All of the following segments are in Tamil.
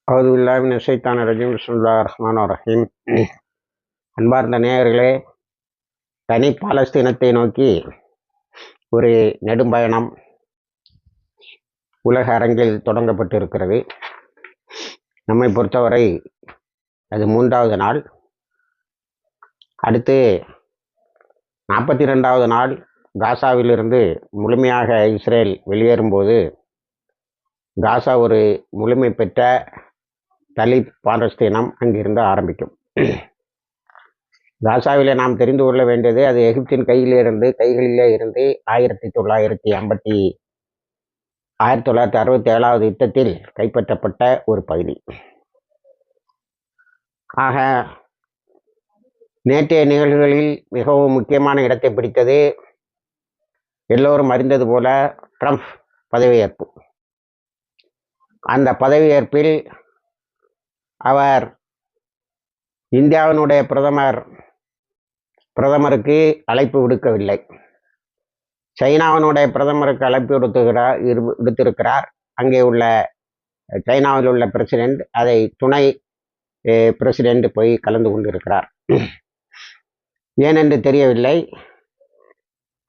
அவுதுபில்லாஹி மினஷ் ஷைத்தானிர் ரஜீம். பிஸ்மில்லாஹிர் ரஹ்மானிர் ரஹீம். அன்பார்ந்த நேயர்களே, தனி பாலஸ்தீனத்தை நோக்கி ஒரு நெடும்பயணம் உலக அரங்கில் தொடங்கப்பட்டு இருக்கிறது. நம்மை பொறுத்தவரை அது 3வது நாள். அடுத்து 42வது நாள் காசாவிலிருந்து முழுமையாக இஸ்ரேல் வெளியேறும்போது காசா ஒரு முழுமை பெற்ற தனி பாலஸ்தீனம் அங்கிருந்து ஆரம்பிக்கும். காசாவிலே நாம் தெரிந்து கொள்ள வேண்டியது, அது எகிப்தின் கைகளிலே இருந்து 1967வது யுத்தத்தில் கைப்பற்றப்பட்ட ஒரு பகுதி. ஆக நேற்றைய நிகழ்வுகளில் மிகவும் முக்கியமான இடத்தை பிடித்தது எல்லோரும் அறிந்தது போல ட்ரம்ப் பதவியேற்பு. அந்த பதவியேற்பில் அவர் இந்தியாவினுடைய பிரதமருக்கு அழைப்பு விடுக்கவில்லை. சைனாவினுடைய பிரதமருக்கு அழைப்பு விடுத்திருக்கிறார். அங்கே உள்ள சைனாவில் உள்ள பிரசிடென்ட், அதை துணை பிரசிடென்ட் போய் கலந்து கொண்டிருக்கிறார். ஏனென்று தெரியவில்லை.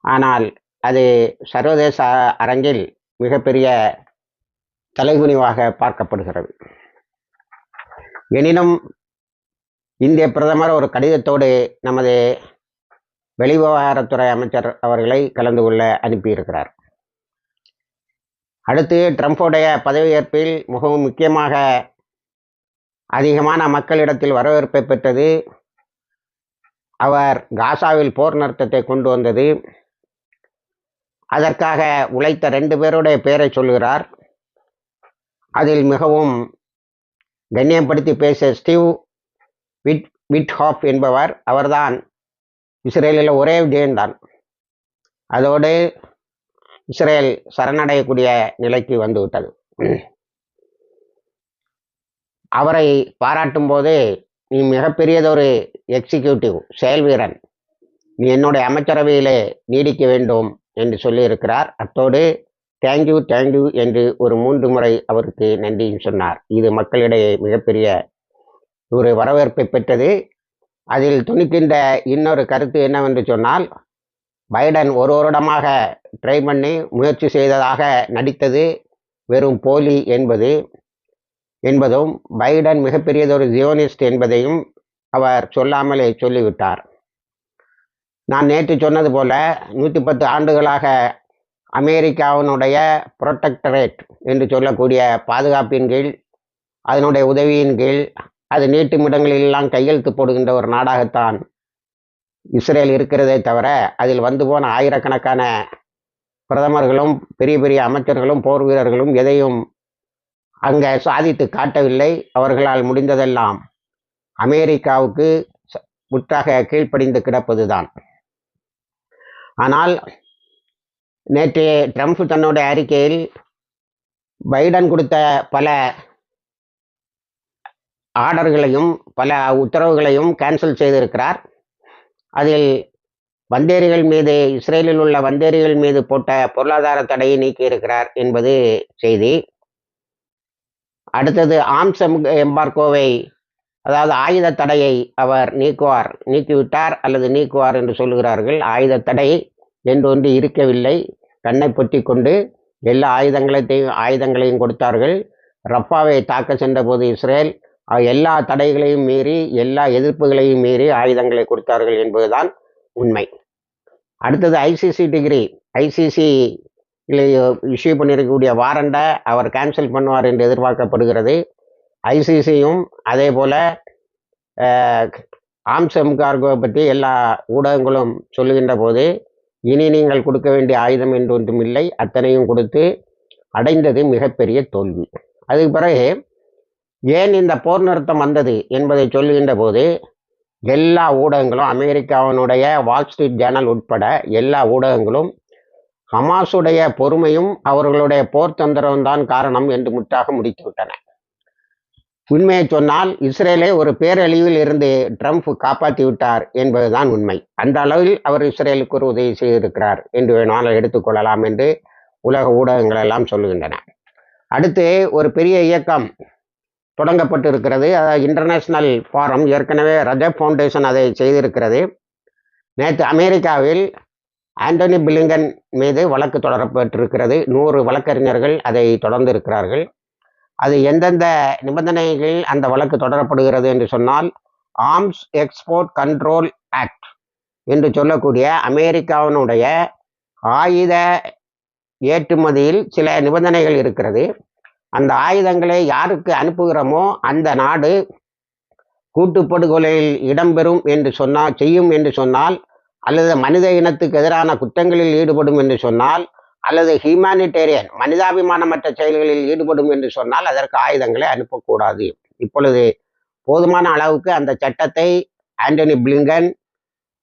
ஆனால் அது சர்வதேச அரங்கில் மிகப்பெரிய தலைகுனிவாக பார்க்கப்படுகிறது. எனினும் இந்திய பிரதமர் ஒரு கடிதத்தோடு நமது வெளிவிவகாரத்துறை அமைச்சர் அவர்களை கலந்து கொள்ள அனுப்பியிருக்கிறார். அடுத்து ட்ரம்புடைய பதவியேற்பில் மிகவும் முக்கியமாக அதிகமான மக்களிடத்தில் வரவேற்பை பெற்றது அவர் காசாவில் போர் நிறுத்தத்தை கொண்டு வந்தது. அதற்காக உழைத்த 2 பேருடைய பெயரை சொல்கிறார். அதில் மிகவும் கண்ணியப்படுத்தி பேச ஸ்டீவ் விட்ஹாஃப் என்பவர், அவர்தான் இஸ்ரேலில் ஒரே விஜயம்தான். அதோடு இஸ்ரேல் சரணடையக்கூடிய நிலைக்கு வந்துவிட்டது. அவரை பாராட்டும் போது, நீ மிகப்பெரியதொரு எக்ஸிக்யூட்டிவ் செயல் வீரன், நீ என்னுடைய அமைச்சரவையிலே நீடிக்க வேண்டும் என்று சொல்லியிருக்கிறார். அத்தோடு தேங்க்யூ என்று ஒரு 3 முறை அவருக்கு நன்றியும் சொன்னார். இது மக்களிடையே மிகப்பெரிய ஒரு வரவேற்பை பெற்றது. அதில் துணிக்கின்ற இன்னொரு கருத்து என்னவென்று சொன்னால், பைடன் 1 வருடமாக ட்ரை பண்ணி முயற்சி செய்ததாக நடித்தது வெறும் போலி என்பதும் பைடன் மிகப்பெரியதொரு ஜியோனிஸ்ட் என்பதையும் அவர் சொல்லாமலே சொல்லிவிட்டார். நான் நேற்று சொன்னது போல 110 ஆண்டுகளாக அமெரிக்காவினுடைய புரொட்டக்டரேட் என்று சொல்லக்கூடிய பாதுகாப்பின் கீழ், அதனுடைய உதவியின் கீழ், அது நீட்டும் இடங்களிலெல்லாம் கையெழுத்து போடுகின்ற ஒரு நாடாகத்தான் இஸ்ரேல் இருக்கிறதே தவிர, அதில் வந்து போன ஆயிரக்கணக்கான பிரதமர்களும் பெரிய பெரிய அமைச்சர்களும் போர் வீரர்களும் எதையும் அங்கே சாதித்து காட்டவில்லை. அவர்களால் முடிந்ததெல்லாம் அமெரிக்காவுக்கு முற்றாக கீழ்ப்படிந்து கிடப்பதுதான். ஆனால் நேற்று ட்ரம்ப் தன்னுடைய அறிக்கையில் பைடன் கொடுத்த பல ஆர்டர்களையும் பல உத்தரவுகளையும் கேன்சல் செய்திருக்கிறார். அதில் இஸ்ரேலில் உள்ள வந்தேரிகள் மீது போட்ட பொருளாதார தடையை நீக்கியிருக்கிறார் என்பது செய்தி. அடுத்தது ஆர்ம்ஸ் எம்பார்கோவை, அதாவது ஆயுத தடையை அவர் நீக்கிவிட்டார் அல்லது நீக்குவார் என்று சொல்லுகிறார்கள். ஆயுத தடை என்றொன்று இருக்கவில்லை. கண்ணை பொத்தி கொண்டு எல்லா ஆயுதங்களையும் கொடுத்தார்கள். ரஃபாவை தாக்க சென்ற போது இஸ்ரேல் எல்லா தடைகளையும் மீறி, எல்லா எதிர்ப்புகளையும் மீறி ஆயுதங்களை கொடுத்தார்கள் என்பதுதான் உண்மை. அடுத்தது ஐசிசி இஷ்யூ பண்ணியிருக்கக்கூடிய வாரண்டை அவர் கேன்சல் பண்ணுவார் என்று எதிர்பார்க்கப்படுகிறது. ஐசிசியும் அதே போல ஆர்ம்ஸ் எம்பார்கோவை பற்றி எல்லா ஊடகங்களும் சொல்லுகின்ற போது, இனி நீங்கள் கொடுக்க வேண்டிய ஆயுதம் என்று ஒன்றும் இல்லை, அத்தனையும் கொடுத்து அடைந்தது மிகப்பெரிய தோல்வி. அதுக்கு பிறகு ஏன் இந்த போர் நிறுத்தம் வந்தது என்பதை சொல்லுகின்ற போது, எல்லா ஊடகங்களும், அமெரிக்காவினுடைய வால் ஸ்ட்ரீட் ஜேர்னல் உட்பட எல்லா ஊடகங்களும் ஹமாஸுடைய பொறுமையும் அவர்களுடைய போர் தந்திரமும் தான் காரணம் என்று முற்றாக முடித்துவிட்டன. உண்மையை சொன்னால் இஸ்ரேலை ஒரு பேரழிவில் இருந்து ட்ரம்ப் காப்பாற்றி விட்டார் என்பதுதான் உண்மை. அந்த அளவில் அவர் இஸ்ரேலுக்கு ஒரு உதவி செய்திருக்கிறார் என்று வேணாலும் எடுத்துக்கொள்ளலாம் என்று உலக ஊடகங்கள் எல்லாம் சொல்லுகின்றன. அடுத்து ஒரு பெரிய இயக்கம் தொடங்கப்பட்டு இருக்கிறது. இன்டர்நேஷ்னல் ஃபாரம் ஏற்கனவே ரஜப் ஃபவுண்டேஷன் அதை செய்திருக்கிறது. நேற்று அமெரிக்காவில் ஆண்டனி பிளிங்கன் மீது வழக்கு தொடரப்பட்டிருக்கிறது. 100 வழக்கறிஞர்கள் அதை தொடர்ந்து இருக்கிறார்கள். அது எந்தெந்த நிபந்தனைகளில் அந்த வழக்கு தொடரப்படுகிறது என்று சொன்னால், ஆர்ம்ஸ் எக்ஸ்போர்ட் கண்ட்ரோல் ஆக்ட் என்று சொல்லக்கூடிய அமெரிக்காவினுடைய ஆயுத ஏற்றுமதியில் சில நிபந்தனைகள் இருக்கிறது. அந்த ஆயுதங்களை யாருக்கு அனுப்புகிறோமோ அந்த நாடு கூட்டுப்படுகொலையில் இடம்பெறும் என்று செய்யும் என்று சொன்னால், அல்லது மனித இனத்துக்கு எதிரான குற்றங்களில் ஈடுபடும் என்று சொன்னால், அல்லது ஹியூமானிட்டேரியன் மனிதாபிமானமற்ற செயல்களில் ஈடுபடும் என்று சொன்னால் அதற்கு ஆயுதங்களை அனுப்பக்கூடாது. இப்பொழுது போதுமான அளவுக்கு அந்த சட்டத்தை ஆண்டனி பிளிங்கன்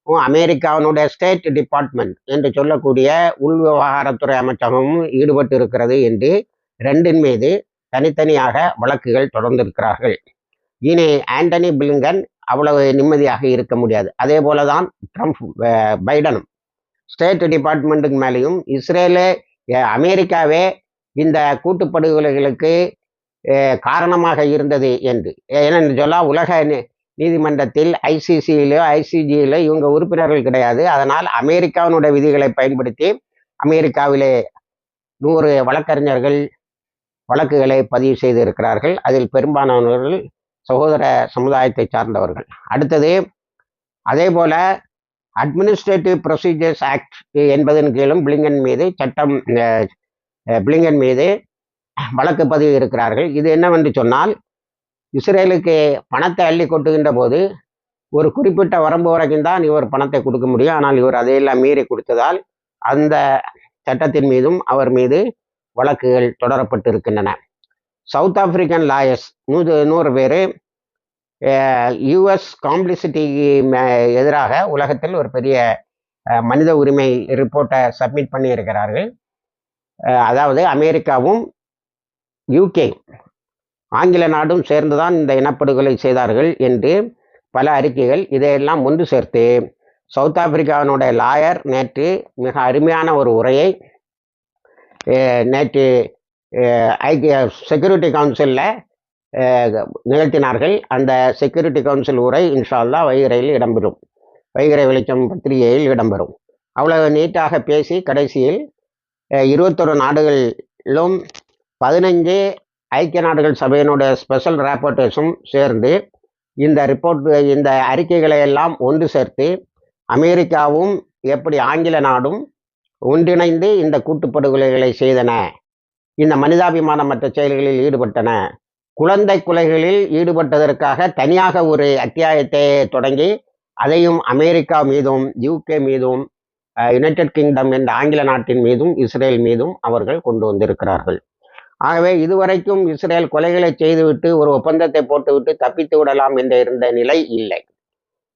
அமெரிக்காவினுடைய ஸ்டேட் டிபார்ட்மெண்ட் என்று சொல்லக்கூடிய உள் விவகாரத்துறை அமைச்சகமும் ஈடுபட்டு இருக்கிறது என்று 2 மீது தனித்தனியாக வழக்குகள் தொடர்ந்திருக்கிறார்கள். இனி ஆண்டனி பிளிங்கன் அவ்வளவு நிம்மதியாக இருக்க முடியாது. அதே போலதான் ட்ரம்ப் பைடனும் ஸ்டேட் டிபார்ட்மெண்ட்டுக்கு மேலேயும் அமெரிக்காவே இந்த கூட்டுப்படுகொலைகளுக்கு காரணமாக இருந்தது என்று ஏனென்று சொல்ல உலக நீதிமன்றத்தில் ஐசிசியிலோ இவங்க உறுப்பினர்கள் கிடையாது. அதனால் அமெரிக்காவினுடைய விதிகளை பயன்படுத்தி அமெரிக்காவிலே 100 வழக்கறிஞர்கள் வழக்குகளை பதிவு செய்து இருக்கிறார்கள். அதில் பெரும்பாலானவர்கள் சகோதர சமுதாயத்தை சார்ந்தவர்கள். அடுத்தது அதே போல அட்மினிஸ்ட்ரேட்டிவ் ப்ரொசீஜர்ஸ் ஆக்ட் என்பதன் கீழும் பிளிங்கன் மீது வழக்கு பதிவு இருக்கிறார்கள். இது என்னவென்று சொன்னால், இஸ்ரேலுக்கு பணத்தை அள்ளி கொட்டுகின்ற போது ஒரு குறிப்பிட்ட வரம்பு வரைக்கும் தான் இவர் பணத்தை கொடுக்க முடியும். ஆனால் இவர் அதையெல்லாம் மீறி கொடுத்ததால் அந்த சட்டத்தின் மீதும் அவர் மீது வழக்குகள் தொடரப்பட்டு இருக்கின்றன. சவுத் ஆப்பிரிக்கன் லாயர்ஸ் 100 பேர் யுஎஸ் காம்ப்ளிசிட்டிக்கு எதிராக உலகத்தில் ஒரு பெரிய மனித உரிமை ரிப்போர்ட்டை சப்மிட் பண்ணி இருக்கிறார்கள். அதாவது அமெரிக்காவும் யூகே ஆங்கில நாடும் சேர்ந்துதான் இந்த இனப்படுகொலை செய்தார்கள் என்று பல அறிக்கைகள். இதையெல்லாம் ஒன்று சேர்த்து சவுத் ஆப்பிரிக்காவினுடைய லாயர் நேற்று மிக அருமையான ஒரு உரையை நேற்று ஐக்கிய செக்யூரிட்டி கவுன்சிலில் நிகழ்த்தினார்கள். அந்த செக்யூரிட்டி கவுன்சில் உரை இன்ஷா அல்லாஹ் வைகரையில் இடம்பெறும். வைகரை வெளிச்சம் பத்திரிகையில் இடம்பெறும். அவ்வளவு நீட்டாக பேசி கடைசியில் 21 நாடுகளிலும் 15 ஐக்கிய நாடுகள் சபையினுடைய ஸ்பெஷல் ராப்போர்ட்டர்ஸும் சேர்ந்து இந்த அறிக்கைகளை எல்லாம் ஒன்று சேர்த்து அமெரிக்காவும் எப்படி ஆங்கில நாடும் ஒன்றிணைந்து இந்த கூட்டுப்படுகொலைகளை செய்தன, இந்த மனிதாபிமானமற்ற செயல்களில் ஈடுபட்டன, குழந்தை கொலைகளில் ஈடுபட்டதற்காக தனியாக ஒரு அத்தியாயத்தை தொடங்கி அதையும் அமெரிக்கா மீதும் யூகே மீதும் யுனைடெட் கிங்டம் என்ற ஆங்கில நாட்டின் மீதும் இஸ்ரேல் மீதும் அவர்கள் கொண்டு வந்திருக்கிறார்கள். ஆகவே இதுவரைக்கும் இஸ்ரேல் கொலைகளை செய்துவிட்டு ஒரு ஒப்பந்தத்தை போட்டுவிட்டு தப்பித்து விடலாம் என்று இருந்த நிலை இல்லை.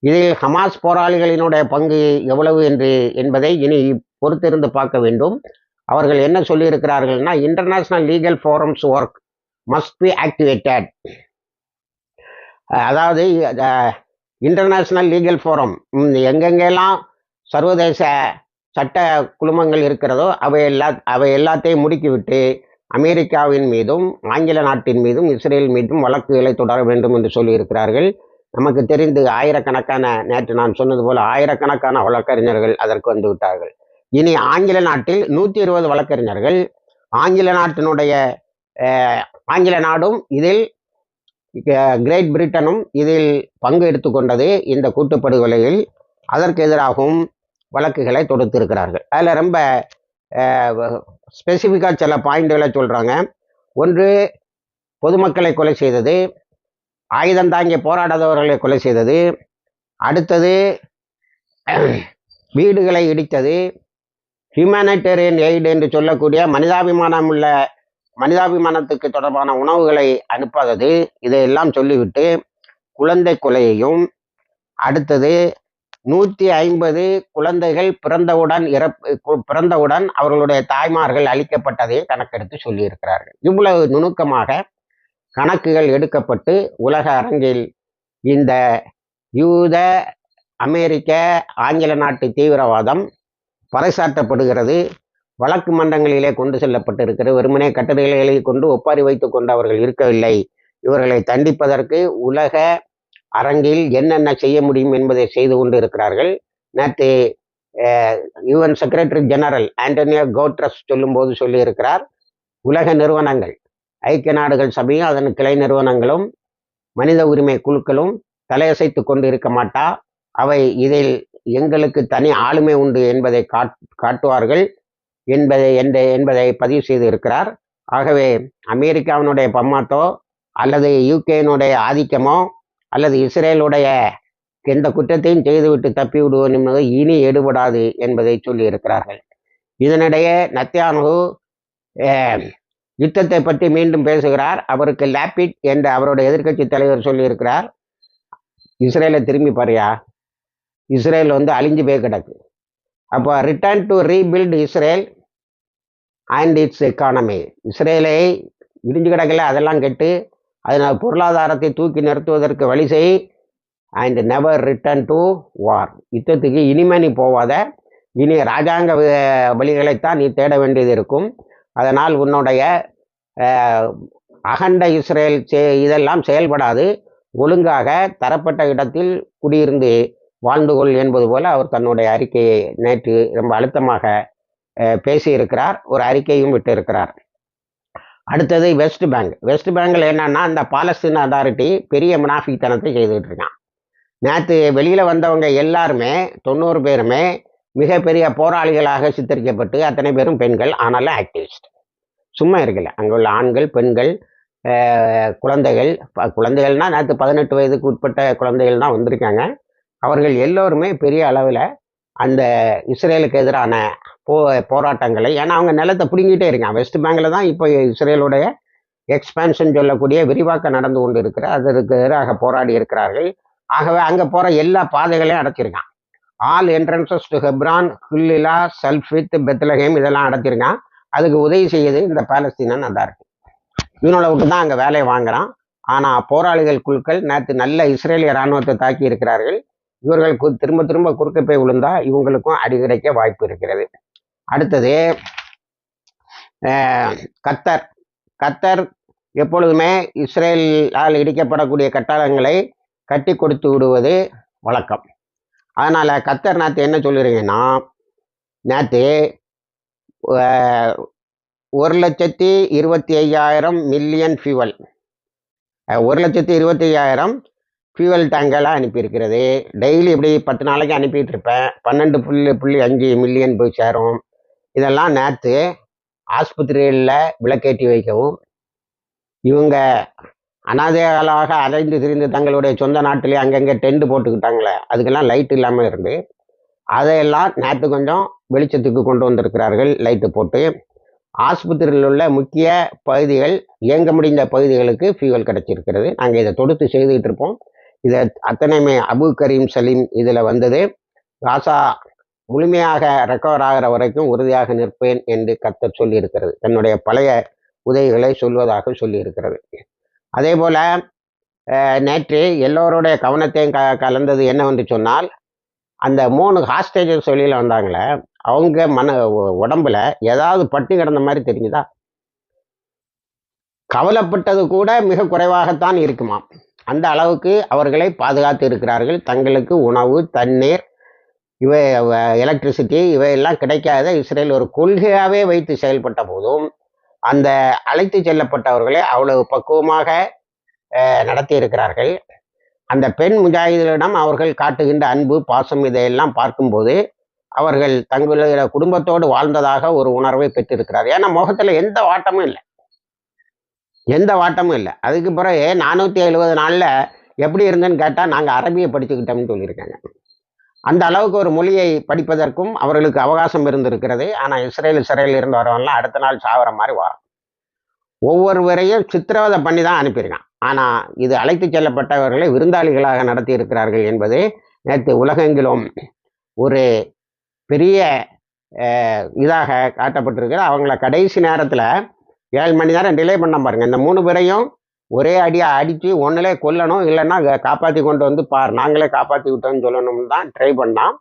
இதில் ஹமாஸ் போராளிகளினுடைய பங்கு எவ்வளவு என்பதை இனி பொறுத்திருந்து பார்க்க வேண்டும். அவர்கள் என்ன சொல்லியிருக்கிறார்கள்னா, international legal forums work must be activated. அதாவது இன்டர்நேஷ்னல் லீகல் ஃபோரம் எங்கெங்கெல்லாம் சர்வதேச சட்ட குழுமங்கள் இருக்கிறதோ அவை எல்லாத்தையும் முடுக்கிவிட்டு அமெரிக்காவின் மீதும் ஆங்கில நாட்டின் மீதும் இஸ்ரேல் மீதும் வழக்குகளை தொடர வேண்டும் என்று சொல்லியிருக்கிறார்கள். நமக்கு தெரிந்து நேற்று நான் சொன்னது போல ஆயிரக்கணக்கான வழக்கறிஞர்கள் அதற்கு வந்து விட்டார்கள். இனி ஆங்கில நாட்டில் 120 வழக்கறிஞர்கள், ஆங்கில நாடும் இதில் கிரேட் பிரிட்டனும் இதில் பங்கு எடுத்துக்கொண்டது இந்த கூட்டுப்படுகொலையில். அதற்கு எதிராகவும் வழக்குகளை தொடுத்திருக்கிறார்கள். அதில் ரொம்ப ஸ்பெசிஃபிக்காக சில பாயிண்ட்களை சொல்கிறாங்க. ஒன்று, பொதுமக்களை கொலை செய்தது, ஆயுதம் தாங்கிய போராடாதவர்களை கொலை செய்தது, அடுத்தது வீடுகளை இடித்தது, ஹியூமானிட்டேரியன் எய்டு என்று சொல்லக்கூடிய மனிதாபிமானத்துக்கு தொடர்பான உணவுகளை அனுப்பாதது, இதையெல்லாம் சொல்லிவிட்டு குழந்தை கொலையையும், அடுத்தது 150 குழந்தைகள் பிறந்தவுடன் அவர்களுடைய தாய்மார்கள் அளிக்கப்பட்டதையும் கணக்கெடுத்து சொல்லியிருக்கிறார்கள். இவ்வளவு நுணுக்கமாக கணக்குகள் எடுக்கப்பட்டு உலக அரங்கில் இந்த யூத அமெரிக்க ஆங்கில நாட்டு தீவிரவாதம் பறைசாற்றப்படுகிறது. வழக்கு மன்றங்களிலே கொண்டு செல்லப்பட்டிருக்கிறது. வெறுமனே கட்டுரைகளை கொண்டு ஒப்பாரி வைத்து கொண்டு அவர்கள் இருக்கவில்லை. இவர்களை தண்டிப்பதற்கு உலக அரங்கில் என்னென்ன செய்ய முடியும் என்பதை செய்து கொண்டு இருக்கிறார்கள். நேற்று யுஎன் செக்ரட்டரி ஜெனரல் ஆண்டனியோ கோட்ரஸ் சொல்லும்போது சொல்லியிருக்கிறார், உலக நிறுவனங்கள், ஐக்கிய நாடுகள் சபையும் அதன் கிளை நிறுவனங்களும் மனித உரிமை குழுக்களும் தலையசைத்து கொண்டு இருக்க மாட்டா, அவை இதில் எங்களுக்கு தனி ஆளுமை உண்டு என்பதை காட்டுவார்கள் என்பதை பதிவு செய்து இருக்கிறார். ஆகவே அமெரிக்காவினுடைய பம்மாத்தோ அல்லது யூகேனுடைய ஆதிக்கமோ அல்லது இஸ்ரேலுடைய எந்த குற்றத்தையும் செய்துவிட்டு தப்பி விடுவோம் என்பது இனி எடுபடாது என்பதை சொல்லி இருக்கிறார்கள். இதனிடையே நத்தியானு யுத்தத்தை பற்றி மீண்டும் பேசுகிறார். அவருக்கு லாபிட் என்ற அவருடைய எதிர்க்கட்சி தலைவர் சொல்லியிருக்கிறார், இஸ்ரேலை திரும்பி பாரியா, இஸ்ரேல் அழிஞ்சு போய் கிடக்கு. அப்போ return to rebuild Israel and it's economy, இஸ்ரேலை இடிஞ்சு கிடக்கல, அதெல்லாம் கெட்டு அதனால் பொருளாதாரத்தை தூக்கி நிறுத்துவதற்கு வழி செய், அண்ட் நெவர் ரிட்டர்ன் டு வார், யுத்தத்துக்கு இனிமே நீ போவாத, இனி ராஜாங்க வழிகளைத்தான் நீ தேட வேண்டியது இருக்கும். அதனால் உன்னுடைய அகண்ட இஸ்ரேல் இதெல்லாம் செயல்படாது, ஒழுங்காக தரப்பட்ட இடத்தில் குடியிருந்து வாழ்ந்து கொள் என்பது போல அவர் தன்னுடைய அறிக்கையை நேற்று ரொம்ப அழுத்தமாக பேசியிருக்கிறார். ஒரு அறிக்கையும் விட்டு இருக்கிறார். அடுத்தது வெஸ்ட் பேங்க். வெஸ்ட் பேங்கில் என்னன்னா, இந்த பாலஸ்தீன் அத்தாரிட்டி பெரிய முனாஃபித்தனத்தை செய்துகிட்டு இருக்கான். நேற்று வெளியில் வந்தவங்க எல்லாருமே 90 பேருமே மிகப்பெரிய போராளிகளாக சித்தரிக்கப்பட்டு, அத்தனை பேரும் பெண்கள், ஆனாலும் ஆக்டிவிஸ்ட். சும்மா இருக்கல, அங்கே உள்ள ஆண்கள், பெண்கள், குழந்தைகள்னால் நேற்று 18 வயதுக்கு உட்பட்ட குழந்தைகள் தான் வந்திருக்காங்க. அவர்கள் எல்லோருமே பெரிய அளவில் அந்த இஸ்ரேலுக்கு எதிரான போராட்டங்களை, ஏன்னா அவங்க நிலத்தை பிடுங்கிட்டே இருக்காங்க. வெஸ்ட் பேங்கில் தான் இப்போ இஸ்ரேலுடைய எக்ஸ்பேன்ஷன் சொல்லக்கூடிய விரிவாக்கம் நடந்து கொண்டு இருக்கிற, அதற்கு எதிராக போராடி இருக்கிறார்கள். ஆகவே அங்கே போகிற எல்லா பாதைகளையும் அடைச்சிருக்கான். All entrances to Hebron, Halhul, Salfit, Bethlehem இதெல்லாம் அடைச்சிருக்கான். அதுக்கு உதவி செய்யுது இந்த பாலஸ்தீனன் அத்தாரிட்டி. இவனோட விட்டு தான் அங்கே வேலையை வாங்குறான். ஆனால் போராளிகள் குழுக்கள் நேற்று நல்ல இஸ்ரேலிய இராணுவத்தை தாக்கி இருக்கிறார்கள். இவர்களுக்கு திரும்ப திரும்ப குறுக்க போய் விழுந்தா இவங்களுக்கும் அடி கிடைக்க வாய்ப்பு இருக்கிறது. அடுத்தது கத்தர். கத்தர் எப்பொழுதுமே இஸ்ரேலால் இடிக்கப்படக்கூடிய கட்டடங்களை கட்டி கொடுத்து விடுவது வழக்கம். அதனால் கத்தர் நேற்று என்ன சொல்லுறீங்கன்னா, நேற்று 1,25,000 மில்லியன் ஃபியூவல், 1,25,000 ஃபியூவல் டேங்கெல்லாம் அனுப்பியிருக்கிறது. டெய்லி இப்படி 10 நாளைக்கு அனுப்பிட்டு இருப்பேன். 12.5 மில்லியன் போய் சேரும். இதெல்லாம் நேற்று ஆஸ்பத்திரிகளில் விளக்கேற்றி வைக்கவும், இவங்க அனாதைகளாக அலைந்து திரிந்து தங்களுடைய சொந்த நாட்டிலே அங்கங்கே டென்ட் போட்டுக்கிட்டாங்களே, அதுக்கெல்லாம் லைட் இல்லாமல் இருந்து அதையெல்லாம் நேற்று கொஞ்சம் வெளிச்சத்துக்கு கொண்டு வந்திருக்கிறார்கள், லைட்டு போட்டு. ஆஸ்பத்திரியில் உள்ள முக்கிய பகுதிகள், இயங்க முடிந்த பகுதிகளுக்கு ஃபியூவல் கிடச்சிருக்கிறது. நாங்கள் இதை தொடுத்து செய்துக்கிட்டு இருப்போம். இதை அத்தனையுமே அபு கரீம் சலீம் இதில் வந்தது. காசா முழுமையாக ரெக்கவர் ஆகிற வரைக்கும் உறுதியாக நிற்பேன் என்று கர்த்தர் சொல்லியிருக்கிறது. தன்னுடைய பழைய உதவிகளை சொல்வதாக சொல்லியிருக்கிறது. அதே போல் நேற்று எல்லோருடைய கவனத்தையும் கலந்தது என்னவென்று சொன்னால், அந்த 3 ஹாஸ்டேஜஸ் வெளியில் வந்தாங்களே, அவங்க உடம்புல ஏதாவது பட்டு கிடந்த மாதிரி தெரிஞ்சுதா? கவலைப்பட்டது கூட மிக குறைவாகத்தான் இருக்குமாம். அந்த அளவுக்கு அவர்களை பாதுகாத்து இருக்கிறார்கள். தங்களுக்கு உணவு, தண்ணீர், இவை எலக்ட்ரிசிட்டி இவையெல்லாம் கிடைக்காத இஸ்ரேல் ஒரு கொள்கையாகவே வைத்து செயல்பட்ட போதும் அந்த அழைத்து செல்லப்பட்டவர்களை அவ்வளவு பக்குவமாக நடத்தி இருக்கிறார்கள். அந்த பெண் முஜாஹிதிகளிடம் அவர்கள் காட்டுகின்ற அன்பு, பாசம் இதையெல்லாம் பார்க்கும்போது அவர்கள் தங்களுடைய குடும்பத்தோடு வாழ்ந்ததாக ஒரு உணர்வை பெற்றிருக்கிறார். ஏன்னா முகத்தில் எந்த வாட்டமும் இல்லை. அதுக்கு பிறகு 470 நாளில் எப்படி இருந்தேன்னு கேட்டால் நாங்கள் அரபியை படிச்சுக்கிட்டோம்னு சொல்லியிருக்காங்க. அந்த அளவுக்கு ஒரு மொழியை படிப்பதற்கும் அவர்களுக்கு அவகாசம் இருந்திருக்கிறது. ஆனால் இஸ்ரேலில் இருந்து வரவன்லாம் அடுத்த நாள் சாவர மாதிரி வரும். ஒவ்வொருவரையும் சித்திரவதை பண்ணி தான் அனுப்பியிருக்கான். ஆனால் இது அழைத்து செல்லப்பட்டவர்களை விருந்தாளிகளாக நடத்தி இருக்கிறார்கள் என்பது நேற்று உலகெங்கிலும் ஒரு பெரிய இதாக காட்டப்பட்டிருக்கிறது. அவங்கள கடைசி நேரத்தில் 7 மணி நேரம் டிலே பண்ண பாருங்க. இந்த 3 பேரையும் ஒரே அடியாக அடித்து ஒன்றிலே கொல்லணும், இல்லைன்னா காப்பாற்றி கொண்டு வந்து நாங்களே காப்பாற்றி விட்டோம்னு சொல்லணும்னு தான் ட்ரை பண்ணான்.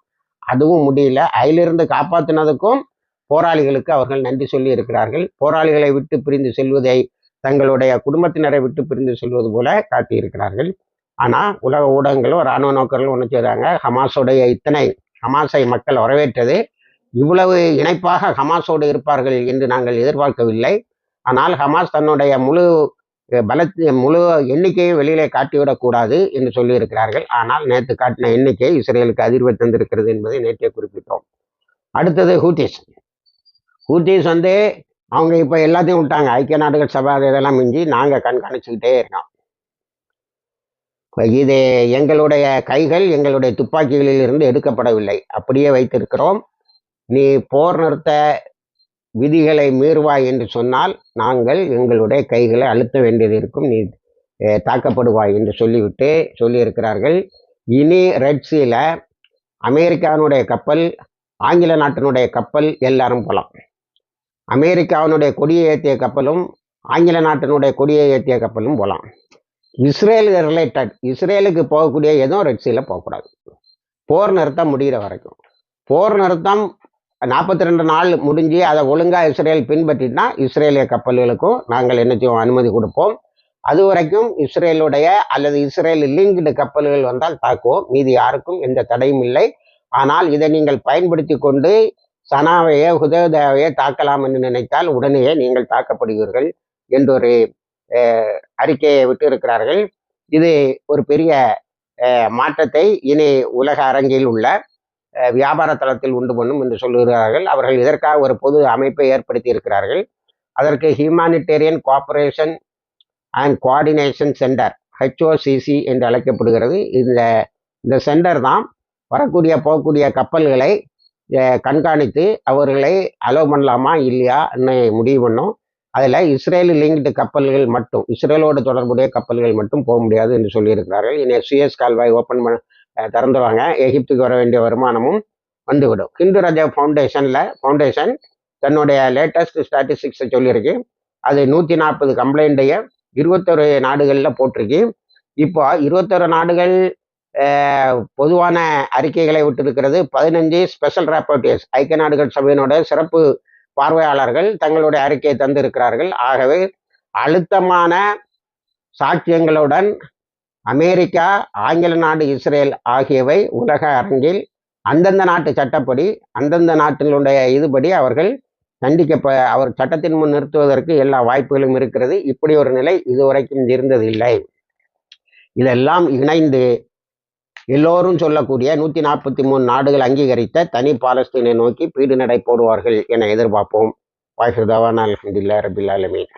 அதுவும் முடியல. அதிலிருந்து காப்பாற்றினதுக்கும் போராளிகளுக்கு அவர்கள் நன்றி சொல்லி இருக்கிறார்கள். போராளிகளை விட்டு பிரிந்து செல்வதை தங்களுடைய குடும்பத்தினரை விட்டு பிரிந்து சொல்வது போல காட்டியிருக்கிறார்கள். ஆனால் உலக ஊடகங்களும் இராணுவ நோக்கர்களும் ஒன்று செய்கிறாங்க. ஹமாஸோடைய ஹமாஸை மக்கள் வரவேற்றது. இவ்வளவு இணைப்பாக ஹமாஸோடு இருப்பார்கள் என்று நாங்கள் எதிர்பார்க்கவில்லை. ஆனால் ஹமாஸ் தன்னுடைய முழு முழு எண்ணிக்கையை வெளியிலே காட்டிவிடக்கூடாது என்று சொல்லியிருக்கிறார்கள். ஆனால் நேற்று காட்டின எண்ணிக்கை இஸ்ரேலுக்கு அதிர்வை தந்திருக்கிறது என்பதை நேற்றே குறிப்பிட்டோம். அடுத்தது ஹூத்திஸ் அவங்க இப்போ எல்லாத்தையும் விட்டாங்க. ஐக்கிய நாடுகள் சபை இதெல்லாம் மிஞ்சி நாங்கள் கண்காணிச்சுக்கிட்டே இருக்கோம். இது எங்களுடைய கைகள் எங்களுடைய துப்பாக்கிகளில் இருந்து எடுக்கப்படவில்லை, அப்படியே வைத்திருக்கிறோம். நீ போர் நிறுத்த விதிகளை மீறுவாய் என்று சொன்னால் நாங்கள் எங்களுடைய கைகளை அழுத்த வேண்டியது இருக்கும், நீ தாக்கப்படுவாய் என்று சொல்லியிருக்கிறார்கள். இனி ரெட்ஸியில் அமெரிக்காவினுடைய கப்பல், ஆங்கில நாட்டினுடைய கப்பல் எல்லாரும் போகலாம். அமெரிக்காவினுடைய கொடியை ஏற்றிய கப்பலும் ஆங்கில நாட்டினுடைய கொடியை ஏற்றிய கப்பலும் போகலாம். இஸ்ரேல் ரிலேட்டட் இஸ்ரேலுக்கு போகக்கூடிய எதுவும் ரெட்ஸியில் போகக்கூடாது, போர் நிறுத்தம் முடிகிற வரைக்கும். போர் நிறுத்தம் 42 நாள் முடிஞ்சு அதை ஒழுங்காக இஸ்ரேல் பின்பற்றினா இஸ்ரேலிய கப்பல்களுக்கும் நாங்கள் என்ன செய்வோம், அனுமதி கொடுப்போம். அது வரைக்கும் இஸ்ரேலுடைய அல்லது இஸ்ரேல் லிங்க்டு கப்பல்கள் வந்தால் தாக்குவோம். மீதி யாருக்கும் எந்த தடையும் இல்லை. ஆனால் இதை நீங்கள் பயன்படுத்தி கொண்டு சனாவையோ ஹுதேதாவையோ தாக்கலாம் என்று நினைத்தால் உடனேயே நீங்கள் தாக்கப்படுவீர்கள் என்றொரு அறிக்கையை விட்டு இருக்கிறார்கள். இது ஒரு பெரிய மாற்றத்தை இனி உலக அரங்கில் உள்ள வியாபார தளத்தில் உண்டு பண்ணும் என்று சொல்லுகிறார்கள். அவர்கள் இதற்காக ஒரு பொது அமைப்பை ஏற்படுத்தி இருக்கிறார்கள். அதற்கு humanitarian cooperation and coordination centre, HOCC என்று அழைக்கப்படுகிறது. இந்த சென்டர் தான் போகக்கூடிய கப்பல்களை கண்காணித்து அவர்களை அலோவ் பண்ணலாமா இல்லையான்னு முடிவு பண்ணும். அதில் இஸ்ரேல் லிங்க்டு கப்பல்கள் மட்டும், இஸ்ரேலோடு தொடர்புடைய கப்பல்கள் மட்டும் போக முடியாது என்று சொல்லியிருக்கிறார்கள். இனி சுயஸ் கால்வாய் திறந்துடுவாங்க, எகிப்துக்கு வர வேண்டிய வருமானமும் வந்துவிடும். ஹிந்து ரஜா ஃபவுண்டேஷன் தன்னுடைய லேட்டஸ்ட் ஸ்டாட்டிஸ்டிக்ஸை சொல்லியிருக்கு. அது 140 கம்ப்ளைண்ட்டையை 21 நாடுகளில் போட்டிருக்கு. இப்போ 21 நாடுகள் பொதுவான அறிக்கைகளை விட்டிருக்கிறது. 15 ஸ்பெஷல் ராப்போர்ட்டர்ஸ், ஐக்கிய நாடுகள் சபையினோட சிறப்பு பார்வையாளர்கள் தங்களுடைய அறிக்கையை தந்திருக்கிறார்கள். ஆகவே அழுத்தமான சாட்சியங்களுடன் அமெரிக்கா, ஆங்கில நாடு, இஸ்ரேல் ஆகியவை உலக அரங்கில் அந்தந்த நாட்டு சட்டப்படி, அந்தந்த நாட்டினுடைய இதுபடி அவர்கள் அவர் சட்டத்தின் முன் நிறுத்துவதற்கு எல்லா வாய்ப்புகளும் இருக்கிறது. இப்படி ஒரு நிலை இதுவரைக்கும் இருந்ததில்லை. இதெல்லாம் இணைந்து எல்லோரும் சொல்லக்கூடிய 143 நாடுகள் அங்கீகரித்த தனி பாலஸ்தீனை நோக்கி பீடு நடை போடுவார்கள் என எதிர்பார்ப்போம். வாய்ஸ் அல்ஹம்துலில்லாஹி ரப்பில் ஆலமீன்.